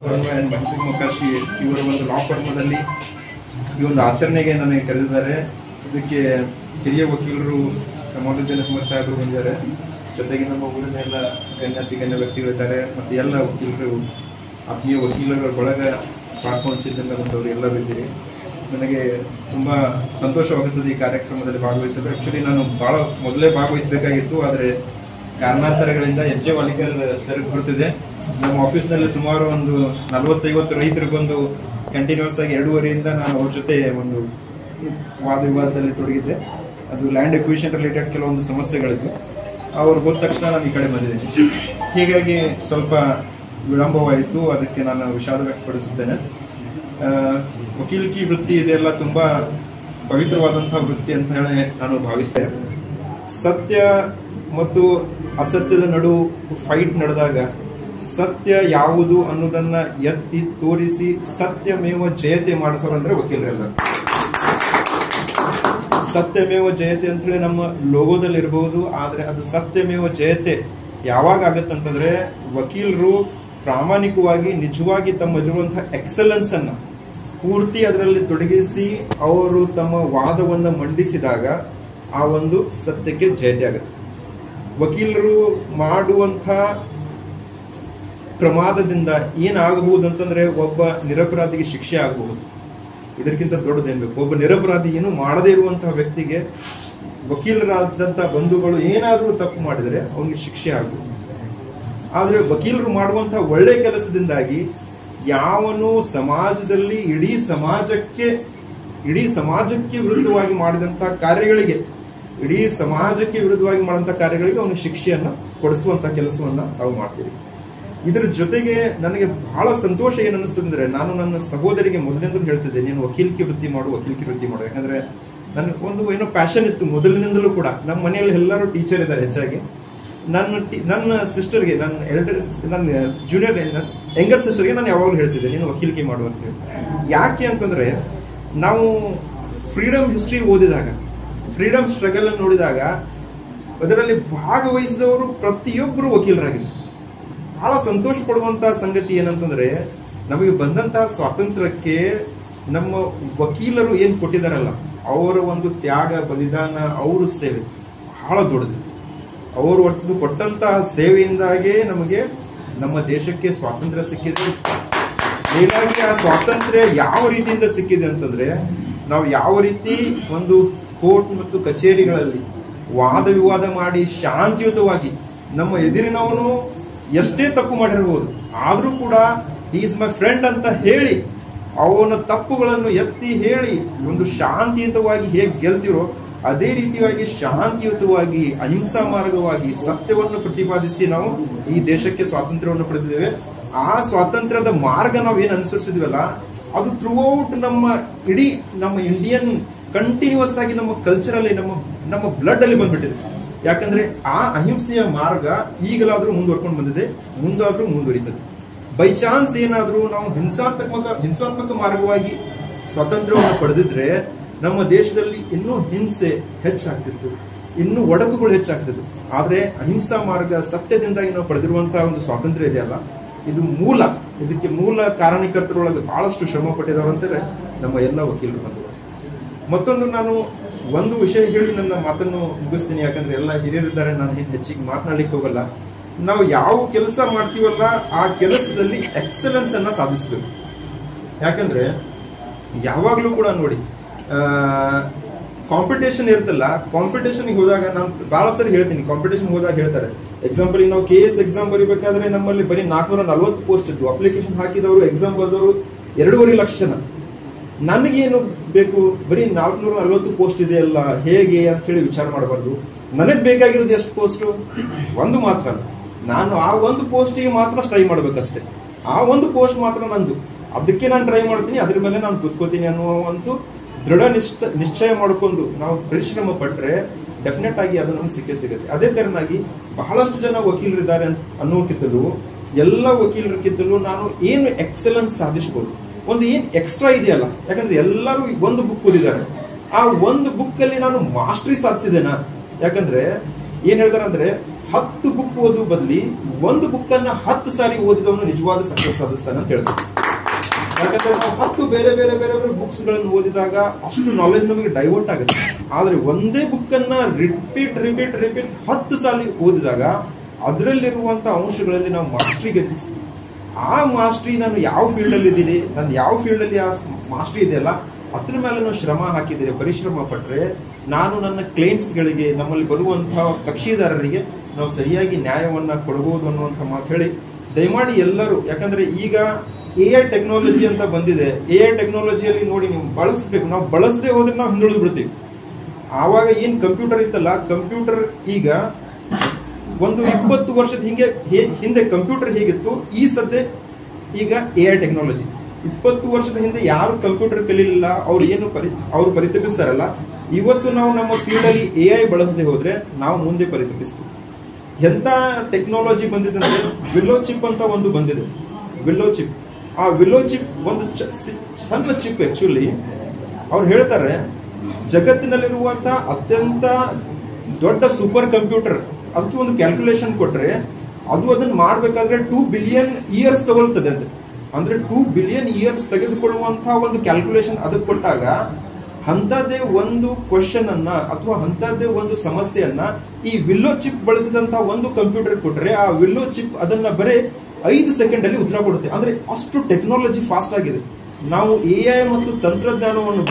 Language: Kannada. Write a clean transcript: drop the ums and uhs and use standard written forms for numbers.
ಮೊಕಾಶಿ ಇವರ ಒಂದು ಲಾ ಫರ್ಮದಲ್ಲಿ ಈ ಒಂದು ಆಚರಣೆಗೆ ನನಗೆ ಕರೆದಿದ್ದಾರೆ. ಇದಕ್ಕೆ ಹಿರಿಯ ವಕೀಲರು ಕಮಾಲುದ್ದೀನ್ ಅಹಮದ್ ಸಾಹೇಬರು ಬಂದಿದ್ದಾರೆ. ಜೊತೆಗೆ ನಮ್ಮ ಊರಿನ ಎಲ್ಲ ಗಣ್ಯ ವ್ಯಕ್ತಿಗಳಿದ್ದಾರೆ ಮತ್ತು ಎಲ್ಲ ವಕೀಲರು, ಆತ್ಮೀಯ ವಕೀಲರ ಬಳಗ ಬಾರ್ ಕೌನ್ಸಿಲ್ನಿಂದ ಬಂದವರು ಎಲ್ಲರೂ ಇದ್ದೀರಿ. ನನಗೆ ತುಂಬ ಸಂತೋಷವಾಗುತ್ತದೆ ಈ ಕಾರ್ಯಕ್ರಮದಲ್ಲಿ ಭಾಗವಹಿಸಲು. ಆ್ಯಕ್ಚುಲಿ ನಾನು ಭಾಳ ಮೊದಲೇ ಭಾಗವಹಿಸಬೇಕಾಗಿತ್ತು, ಆದರೆ ಕಾರಣಾಂತರಗಳಿಂದ ಎಸ್.ಜೆ. ವಾಲಿಕರ್ ಸರ್ ಬರ್ತಿದೆ. ನಮ್ಮ ಆಫೀಸ್ನಲ್ಲಿ ಸುಮಾರು ಒಂದು 40-50 ರೈತರು ಬಂದು ಕಂಟಿನ್ಯೂಸ್ ಆಗಿ 2 ವರ್ಷದಿಂದ ನಾನು ಅವ್ರ ಜೊತೆ ಒಂದು ವಾದ ವಿವಾದದಲ್ಲಿ ತೊಡಗಿದ್ದೆ. ಅದು ಲ್ಯಾಂಡ್ ಎಕ್ವಿಷನ್ ರಿಲೇಟೆಡ್ ಕೆಲವೊಂದು ಸಮಸ್ಯೆಗಳಿದ್ದು ಅವ್ರು ಹೋದ ತಕ್ಷಣ ನಾನು ಈ ಕಡೆ ಬಂದಿದ್ದೀನಿ. ಹೀಗಾಗಿ ಸ್ವಲ್ಪ ವಿಳಂಬವಾಯಿತು, ಅದಕ್ಕೆ ನಾನು ವಿಷಾದ ವ್ಯಕ್ತಪಡಿಸುತ್ತೇನೆ. ವಕೀಲಿಕೆ ವೃತ್ತಿ ಇದೆಲ್ಲ ತುಂಬ ಪವಿತ್ರವಾದಂತಹ ವೃತ್ತಿ ಅಂತ ಹೇಳಿ ನಾನು ಭಾವಿಸ್ತೇನೆ. ಸತ್ಯ ಮತ್ತು ಅಸತ್ಯದ ನಡು ಫೈಟ್ ನಡೆದಾಗ ಸತ್ಯ ಯಾವುದು ಅನ್ನೋದನ್ನ ಎತ್ತಿ ತೋರಿಸಿ ಸತ್ಯಮೇವ ಜಯತೆ ಮಾಡಿಸೋರಂದ್ರೆ ವಕೀಲರೆಲ್ಲ. ಸತ್ಯಮೇವ ಜಯತೆ ಅಂತ ಹೇಳಿ ನಮ್ಮ ಲೋಗೋದಲ್ಲಿ ಇರಬಹುದು, ಆದ್ರೆ ಅದು ಸತ್ಯಮೇವ ಜಯತೆ ಯಾವಾಗ ಆಗತ್ತಂತಂದ್ರೆ ವಕೀಲರು ಪ್ರಾಮಾಣಿಕವಾಗಿ ನಿಜವಾಗಿ ತಮ್ಮಲ್ಲಿರುವಂತಹ ಎಕ್ಸಲೆನ್ಸ್ ಅನ್ನ ಪೂರ್ತಿ ಅದರಲ್ಲಿ ತೊಡಗಿಸಿ ಅವರು ತಮ್ಮ ವಾದವನ್ನು ಮಂಡಿಸಿದಾಗ ಆ ಒಂದು ಸತ್ಯಕ್ಕೆ ಜಯತೆ ಆಗುತ್ತೆ. ವಕೀಲರು ಮಾಡುವಂತ ಪ್ರಮಾದದಿಂದ ಏನಾಗಬಹುದು ಅಂತಂದ್ರೆ ಒಬ್ಬ ನಿರಪರಾಧಿಗೆ ಶಿಕ್ಷೆ ಆಗಬಹುದು. ಇದಕ್ಕಿಂತ ದೊಡ್ಡದೇನ್ ಬೇಕು? ಒಬ್ಬ ನಿರಪರಾಧಿ ಏನು ಮಾಡದೇ ಇರುವಂತಹ ವ್ಯಕ್ತಿಗೆ ವಕೀಲರಾದಂತಹ ಬಂಧುಗಳು ಏನಾದ್ರೂ ತಪ್ಪು ಮಾಡಿದರೆ ಅವನಿಗೆ ಶಿಕ್ಷೆ ಆಗಬಹುದು. ಆದ್ರೆ ವಕೀಲರು ಮಾಡುವಂತಹ ಒಳ್ಳೆ ಕೆಲಸದಿಂದಾಗಿ ಯಾವನು ಸಮಾಜದಲ್ಲಿ ಇಡೀ ಸಮಾಜಕ್ಕೆ ವಿರುದ್ಧವಾಗಿ ಮಾಡಿದಂತಹ ಕಾರ್ಯಗಳಿಗೆ ಅವನಿಗೆ ಶಿಕ್ಷೆಯನ್ನ ಕೊಡಿಸುವಂತಹ ಕೆಲಸವನ್ನ ನಾವು ಮಾಡ್ತೀವಿ. ಇದರ ಜೊತೆಗೆ ನನಗೆ ಬಹಳ ಸಂತೋಷ ಏನು ಅನ್ನಿಸ್ತಂದ್ರೆ, ನಾನು ನನ್ನ ಸಹೋದರಿಗೆ ಮೊದಲಿನಿಂದಲೂ ಹೇಳ್ತಿದ್ದೆ, ನೀನು ವಕೀಲಿಕೆ ವೃತ್ತಿ ಮಾಡು. ಯಾಕಂದ್ರೆ ನನಗೆ ಒಂದು ಏನೋ ಪ್ಯಾಷನ್ ಇತ್ತು ಮೊದಲಿನಿಂದಲೂ ಕೂಡ. ನಮ್ಮ ಮನೆಯಲ್ಲಿ ಎಲ್ಲರೂ ಟೀಚರ್ ಇದ್ದಾರೆ. ಹೆಚ್ಚಾಗಿ ನನ್ನ ಸಿಸ್ಟರ್ಗೆ, ನನ್ನ ಜೂನಿಯರ್ ಯಂಗರ್ ಸಿಸ್ಟರ್ಗೆ ನಾನು ಯಾವಾಗಲೂ ಹೇಳ್ತಿದ್ದೆ, ನೀನು ವಕೀಲಿಕೆ ಮಾಡು ಅಂತ ಹೇಳಿ. ಯಾಕೆ ಅಂತಂದ್ರೆ ನಾವು ಫ್ರೀಡಮ್ ಹಿಸ್ಟ್ರಿ ಓದಿದಾಗ, ಫ್ರೀಡಮ್ ಸ್ಟ್ರಗಲ್ ಅನ್ನು ನೋಡಿದಾಗ ಅದರಲ್ಲಿ ಭಾಗವಹಿಸಿದವರು ಪ್ರತಿಯೊಬ್ಬರು ವಕೀಲರಾಗಿದ್ದಾರೆ. ಬಹಳ ಸಂತೋಷ ಪಡುವಂತಹ ಸಂಗತಿ ಏನಂತಂದ್ರೆ, ನಮಗೆ ಬಂದಂತಹ ಸ್ವಾತಂತ್ರ್ಯಕ್ಕೆ ನಮ್ಮ ವಕೀಲರು ಏನ್ ಕೊಟ್ಟಿದಾರಲ್ಲ, ಅವರ ಒಂದು ತ್ಯಾಗ, ಬಲಿದಾನ, ಅವರ ಸೇವೆ ಬಹಳ ದೊಡ್ಡದು. ಅವರು ಒಟ್ಟು ಕೊಟ್ಟಂತಹ ಸೇವೆಯಿಂದಾಗೆ ನಮಗೆ ನಮ್ಮ ದೇಶಕ್ಕೆ ಸ್ವಾತಂತ್ರ್ಯ ಸಿಕ್ಕಿದೆ. ಹೀಗಾಗಿ ಆ ಸ್ವಾತಂತ್ರ್ಯ ಯಾವ ರೀತಿಯಿಂದ ಸಿಕ್ಕಿದೆ ಅಂತಂದ್ರೆ, ನಾವು ಯಾವ ರೀತಿ ಒಂದು ಕೋರ್ಟ್ ಮತ್ತು ಕಚೇರಿಗಳಲ್ಲಿ ವಾದ ವಿವಾದ ಮಾಡಿ ಶಾಂತಿಯುತವಾಗಿ ನಮ್ಮ ಎದುರಿನವನು ಎಷ್ಟೇ ತಪ್ಪು ಮಾಡಿರಬಹುದು, ಆದ್ರೂ ಕೂಡ ಈಸ್ ಮೈ ಫ್ರೆಂಡ್ ಅಂತ ಹೇಳಿ ಅವನ ತಪ್ಪುಗಳನ್ನು ಎತ್ತಿ ಹೇಳಿ ಒಂದು ಶಾಂತಿಯುತವಾಗಿ ಹೇಗೆ ಗೆಲ್ತಿರೋ ಅದೇ ರೀತಿಯಾಗಿ ಶಾಂತಿಯುತವಾಗಿ ಅಹಿಂಸಾ ಮಾರ್ಗವಾಗಿ ಸತ್ಯವನ್ನು ಪ್ರತಿಪಾದಿಸಿ ನಾವು ಈ ದೇಶಕ್ಕೆ ಸ್ವಾತಂತ್ರ್ಯವನ್ನು ಪಡೆದಿದ್ದೇವೆ. ಆ ಸ್ವಾತಂತ್ರ್ಯದ ಮಾರ್ಗ ನಾವು ಏನ್ ಅನುಸರಿಸಿದ್ವಲ್ಲ, ಅದು ಥ್ರೂಔಟ್ ಇಡೀ ನಮ್ಮ ಇಂಡಿಯನ್ ಕಂಟಿನ್ಯೂಸ್ ಆಗಿ ನಮ್ಮ ಕಲ್ಚರಲ್ಲಿ, ನಮ್ಮ ಬ್ಲಡ್ ಅಲ್ಲಿ ಬಂದ್ಬಿಟ್ಟಿದೆ. ಯಾಕಂದ್ರೆ ಆ ಅಹಿಂಸೆಯ ಮಾರ್ಗ ಈಗಲಾದ್ರೂ ಮುಂದುವರ್ಕೊಂಡು ಬಂದಿದೆ, ಮುಂದಾದ್ರೂ ಮುಂದುವರಿತದೆ. ಬೈ ಚಾನ್ಸ್ ಏನಾದ್ರೂ ನಾವು ಹಿಂಸಾತ್ಮಕ ಮಾರ್ಗವಾಗಿ ಸ್ವಾತಂತ್ರ್ಯವನ್ನು ಪಡೆದಿದ್ರೆ ನಮ್ಮ ದೇಶದಲ್ಲಿ ಇನ್ನೂ ಹಿಂಸೆ ಹೆಚ್ಚಾಗ್ತಿತ್ತು, ಇನ್ನೂ ಒಡಕುಗಳು ಹೆಚ್ಚಾಗ್ತಿತ್ತು. ಆದ್ರೆ ಅಹಿಂಸಾ ಮಾರ್ಗ, ಸತ್ಯದಿಂದಾಗಿ ನಾವು ಪಡೆದಿರುವಂತಹ ಒಂದು ಸ್ವಾತಂತ್ರ್ಯ ಇದೆಯಲ್ಲ, ಇದು ಇದಕ್ಕೆ ಮೂಲ ಕಾರಣಕರ್ತರೊಳಗೆ ಬಹಳಷ್ಟು ಶ್ರಮ ಪಟ್ಟಿದವರಂತಾರೆ ನಮ್ಮ ಎಲ್ಲ ವಕೀಲರು ಬಂದರು. ಮತ್ತೊಂದು, ನಾನು ಒಂದು ವಿಷಯ ಹೇಳಿ ನನ್ನ ಮಾತನ್ನು ಮುಗಿಸ್ತೀನಿ, ಯಾಕಂದ್ರೆ ಎಲ್ಲ ಹಿರಿಯರಿದ್ದಾರೆ, ನಾನು ಹೆಚ್ಚಿಗೆ ಮಾತನಾಡ್ಲಿಕ್ಕೆ ಹೋಗಲ್ಲ. ನಾವು ಯಾವ ಕೆಲಸ ಮಾಡ್ತೀವಲ್ಲ ಆ ಕೆಲಸದಲ್ಲಿ ಎಕ್ಸಲೆನ್ಸ್ ಅನ್ನ ಸಾಧಿಸಬೇಕು. ಯಾಕಂದ್ರೆ ಯಾವಾಗ್ಲೂ ಕೂಡ ನೋಡಿ, ಕಾಂಪಿಟೇಷನ್ ಇರ್ತಲ್ಲ, ಕಾಂಪಿಟೇಷನ್ ಹೋದಾಗ ನಾನು ಬಹಳ ಸರಿ ಹೇಳ್ತೀನಿ, ಕಾಂಪಿಟೇಷನ್ ಹೋದಾಗ ಹೇಳ್ತಾರೆ, ಎಕ್ಸಾಂಪಲ್ ನಾವು KS ಎಕ್ಸಾಮ್ ಬರೀಬೇಕಾದ್ರೆ ನಮ್ಮಲ್ಲಿ ಬರೀ 440 ಪೋಸ್ಟ್ ಇತ್ತು. ಅಪ್ಲಿಕೇಶನ್ ಹಾಕಿದವರು, ಎಕ್ಸಾಮ್ ಬರೆದವರು 2.5 ಲಕ್ಷ ಜನ. ನನಗೇನು ಬೇಕು, ಬರೀ 440 ಪೋಸ್ಟ್ ಇದೆಯಲ್ಲ ಹೇಗೆ ಅಂತ ಹೇಳಿ ವಿಚಾರ ಮಾಡಬಾರ್ದು. ನನಗ್ ಬೇಕಾಗಿರೋದು ಎಷ್ಟು ಪೋಸ್ಟ್? ಒಂದು ಮಾತ್ರ. ನಾನು ಆ ಒಂದು ಪೋಸ್ಟಿಗೆ ಮಾತ್ರ ಟ್ರೈ ಮಾಡ್ಬೇಕಷ್ಟೇ. ಆ ಒಂದು ಪೋಸ್ಟ್ ಮಾತ್ರ ನಂದು, ಅದಕ್ಕೆ ನಾನು ಟ್ರೈ ಮಾಡ್ತೀನಿ, ಅದ್ರ ಮೇಲೆ ನಾನು ಕೂತ್ಕೋತೀನಿ ಅನ್ನುವಂತೂ ದೃಢ ನಿಶ್ಚಯ ಮಾಡಿಕೊಂಡು ನಾವು ಪರಿಶ್ರಮ ಪಟ್ರೆ ಡೆಫಿನೆಟ್ ಆಗಿ ಅದು ನಮ್ಗೆ ಸಿಗುತ್ತೆ. ಅದೇ ತರನಾಗಿ ಬಹಳಷ್ಟು ಜನ ವಕೀಲರಿದ್ದಾರೆ ಅನ್ನೋಕ್ಕಿಂತಲೂ, ಎಲ್ಲ ವಕೀಲರಿಗಿಂತಲೂ ನಾನು ಏನು ಎಕ್ಸಲೆನ್ಸ್ ಸಾಧಿಸಬಹುದು, ಒಂದು ಏನ್ ಎಕ್ಸ್ಟ್ರಾ ಇದೆಯಲ್ಲ. ಯಾಕಂದ್ರೆ ಎಲ್ಲರೂ ಒಂದು ಬುಕ್ ಓದಿದ್ದಾರೆ, ಆ ಒಂದು ಬುಕ್ ಅಲ್ಲಿ ನಾನು ಮಾಸ್ಟರಿ ಸಾಧಿಸಿದೇನಾ? ಯಾಕಂದ್ರೆ ಏನ್ ಹೇಳ್ತಾರೆ ಅಂದ್ರೆ, 10 ಬುಕ್ ಓದು ಬದಲಿ ಒಂದು ಬುಕ್ ಅನ್ನ 10 ಸಾರಿ ಓದಿದವನು ನಿಜವಾದ ಸಕ್ಸಸ್ ಸಾಧಿಸ್ತಾನೆ ಅಂತ ಹೇಳ್ತಾರೆ. ಯಾಕಂದ್ರೆ ನಾವು 10 ಬೇರೆ ಬೇರೆ ಬೇರೆ ಬೇರೆ ಬುಕ್ಸ್ ಗಳನ್ನು ಓದಿದಾಗ ಅಷ್ಟು ನಾಲೆಜ್ ನಮಗೆ ಡೈವರ್ಟ್ ಆಗುತ್ತೆ. ಆದ್ರೆ ಒಂದೇ ಬುಕ್ ಅನ್ನ ರಿಪೀಟ್ 10 ಸಾರಿ ಓದಿದಾಗ ಅದರಲ್ಲಿರುವಂತಹ ಅಂಶಗಳಲ್ಲಿ ನಾವು ಮಾಸ್ಟ್ರಿ ಗೆಲ್ಲಿಸ್ತೀವಿ. ಆ ಮಾಸ್ಟ್ರಿ ನಾನು ಯಾವ ಫೀಲ್ಡ್ ಅಲ್ಲಿ ಇದ್ದೀನಿ, ನಾನು ಯಾವ ಫೀಲ್ಡ್ ಅಲ್ಲಿ ಆ ಮಾಸ್ಟ್ರಿ ಇದೆಯಲ್ಲ ಅದ್ರ ಮೇಲೆ ನಾವು ಶ್ರಮ ಹಾಕಿದರೆ, ಪರಿಶ್ರಮ ಪಟ್ಟರೆ ನಾನು ನನ್ನ ಕ್ಲೈಂಟ್ಸ್ ಗಳಿಗೆ, ನಮ್ಮಲ್ಲಿ ಬರುವಂತಹ ಕಕ್ಷಿದಾರರಿಗೆ ನಾವು ಸರಿಯಾಗಿ ನ್ಯಾಯವನ್ನ ಕೊಡಬಹುದು ಅನ್ನುವಂಥ ಮಾತು ಹೇಳಿ ದಯಮಾಡಿ ಎಲ್ಲರೂ, ಯಾಕಂದ್ರೆ ಈಗ AI ಟೆಕ್ನಾಲಜಿ ಅಂತ ಬಂದಿದೆ. AI ಟೆಕ್ನಾಲಜಿಯಲ್ಲಿ ನೋಡಿ ನೀವು ಬಳಸಬೇಕು. ನಾವು ಬಳಸದೆ ಹೋದ್ರೆ ನಾವು ಹಿಂದುಳಿದು ಬಿಡ್ತೀವಿ. ಆವಾಗ ಏನ್ ಕಂಪ್ಯೂಟರ್ ಇತ್ತಲ್ಲ, ಕಂಪ್ಯೂಟರ್ ಈಗ ಒಂದು 20 ವರ್ಷದ ಹಿಂದೆ ಕಂಪ್ಯೂಟರ್ ಹೇಗಿತ್ತು, ಈ ಸದ್ಯ ಈಗ AI ಟೆಕ್ನಾಲಜಿ. 20 ವರ್ಷದ ಹಿಂದೆ ಯಾರು ಕಂಪ್ಯೂಟರ್ ಕಲೀಲಿಲ್ಲ, ಅವ್ರು ಪರಿತಪಿಸ್ತಾರಲ್ಲ, ಇವತ್ತು ನಾವು ನಮ್ಮ ಫೀಲ್ಡ್ ಅಲ್ಲಿ AI ಬಳಸದೆ ಹೋದ್ರೆ ನಾವು ಮುಂದೆ ಪರಿತಪಿಸ್ತೀವಿ. ಎಂತ ಟೆಕ್ನಾಲಜಿ ಬಂದಿದೆ ಅಂದ್ರೆ ವಿಲ್ಲೋ ಚಿಪ್ ಅಂತ ಒಂದು ಬಂದಿದೆ. ವಿಲ್ಲೋ ಚಿಪ್, ಆ ವಿಲ್ಲೋ ಚಿಪ್ ಒಂದು ಸಣ್ಣ ಚಿಪ್. ಆಕ್ಚುಲಿ ಅವ್ರು ಹೇಳ್ತಾರೆ ಜಗತ್ತಿನಲ್ಲಿರುವಂತ ಅತ್ಯಂತ ದೊಡ್ಡ ಸೂಪರ್ ಕಂಪ್ಯೂಟರ್, ಅದಕ್ಕೆ ಒಂದು ಕ್ಯಾಲ್ಕುಲೇಷನ್ ಕೊಟ್ರೆ ಅದು ಅದನ್ನ ಮಾಡ್ಬೇಕಾದ್ರೆ 2 ಬಿಲಿಯನ್ ಇಯರ್ಸ್ ತಗೊಳ್ತದೆ ಅಂತ. ಅಂದ್ರೆ 2 ಬಿಲಿಯನ್ ಇಯರ್ಸ್ ತೆಗೆದುಕೊಳ್ಳುವಂತಹ ಒಂದು ಕ್ಯಾಲ್ಕುಲೇಷನ್ ಅದಕ್ಕೆ ಕೊಟ್ಟಾಗ ಅಂತದೇ ಒಂದು ಕ್ವಶನ್ ಅನ್ನ ಅಥವಾ ಅಂತದೇ ಒಂದು ಸಮಸ್ಯೆಯನ್ನ ಈ ವಿಲ್ಲೋ ಚಿಪ್ ಬಳಸಿದಂತಹ ಒಂದು ಕಂಪ್ಯೂಟರ್ ಕೊಟ್ರೆ ಆ ವಿಲ್ಲೋ ಚಿಪ್ ಅದನ್ನ ಬರೀ 5 ಸೆಕೆಂಡ್ ಅಲ್ಲಿ ಉತ್ತರ ಕೊಡುತ್ತೆ. ಅಂದ್ರೆ ಅಷ್ಟು ಟೆಕ್ನಾಲಜಿ ಫಾಸ್ಟ್ ಆಗಿದೆ. ನಾವು AI ಮತ್ತು ತಂತ್ರಜ್ಞಾನವನ್ನು